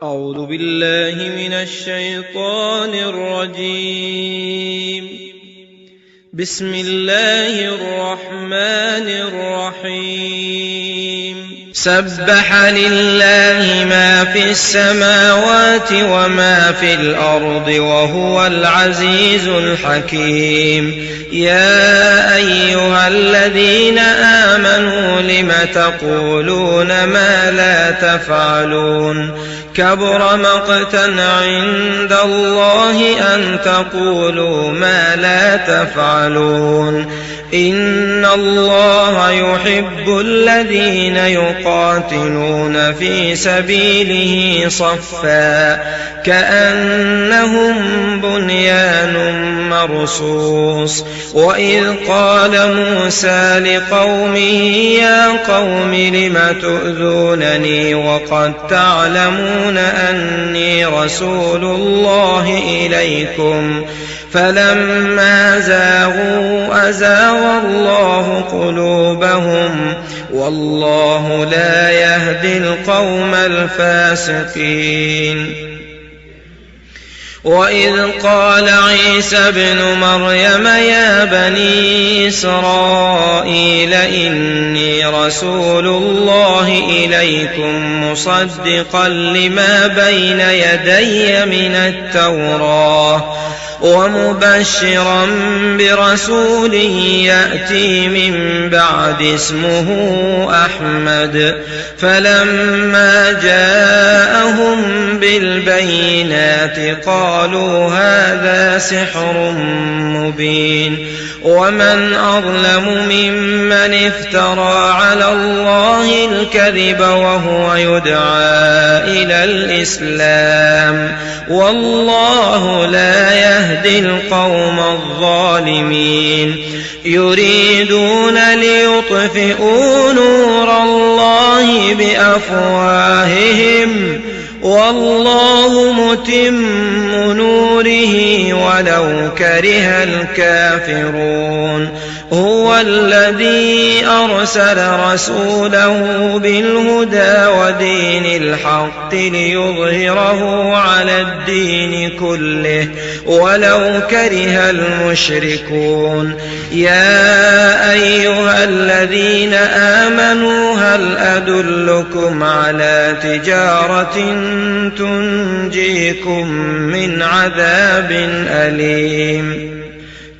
أعوذ بالله من الشيطان الرجيم. بسم الله الرحمن الرحيم. سبح لله ما في السماوات وما في الأرض وهو العزيز الحكيم. يا أيها الذين آمنوا لم تقولون ما لا تفعلون؟ كبر مقتا عند الله أن تقولوا ما لا تفعلون. إن الله يحب الذين يقاتلون في سبيله صفا كأنهم بنيان مرصوص. وإذ قال موسى لقومه يا قوم لم تؤذونني وقد تعلمون أني رسول الله إليكم فلما زاغوا أزاغ الله قلوبهم والله لا يهدي القوم الفاسقين. وإذ قال عيسى ابن مريم يا بني إسرائيل إني رسول الله إليكم مصدقا لما بين يدي من التوراة ومبشرا برسول يأتي من بعد اسمه أحمد. فلما جاءهم بالبينات قالوا هذا سحر مبين. ومن أظلم ممن افترى على الله الكذب وهو يدعى إلى الإسلام والله لا يهدي القوم الظالمين. يريدون ليطفئوا نور الله بأفواههم والله متم نوره ولو كره الكافرون. هو الذي أرسل رسوله بالهدى ودين الحق ليظهره على الدين كله ولو كره المشركون. يا أيها الذين آمنوا هل أدلكم على تجارة تنجيكم من عذاب أليم؟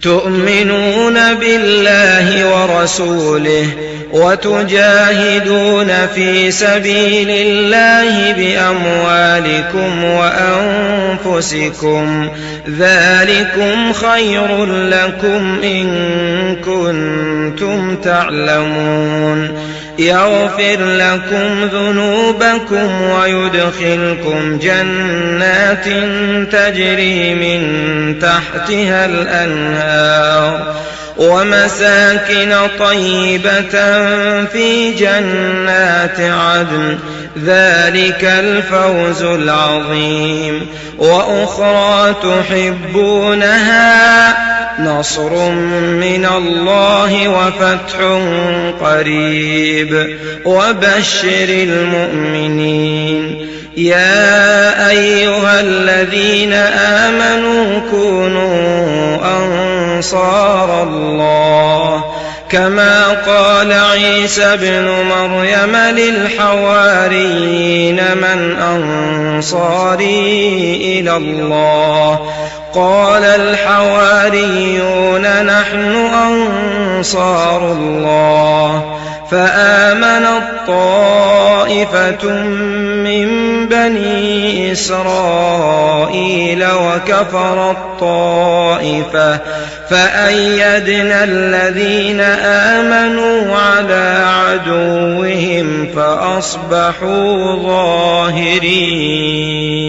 تؤمنون بالله ورسوله وتجاهدون في سبيل الله بأموالكم وأنفسكم ذلكم خير لكم إن كنتم تعلمون. يغفر لكم ذنوبكم ويدخلكم جنات تجري من تحتها الأنهار ومساكن طيبة في جنات عدن ذلك الفوز العظيم. وأخرى تحبونها نصر من الله وفتح قريب وبشر المؤمنين. يا أيها الذين آمنوا كونوا أنصار الله كما قال عيسى ابن مريم للحواريين من أنصاري إلى الله؟ قال الحواريون نحن أنصار الله. فآمنت طائفة من بني إسرائيل وكفرت طائفة فأيدنا الذين آمنوا على عدوهم فأصبحوا ظاهرين.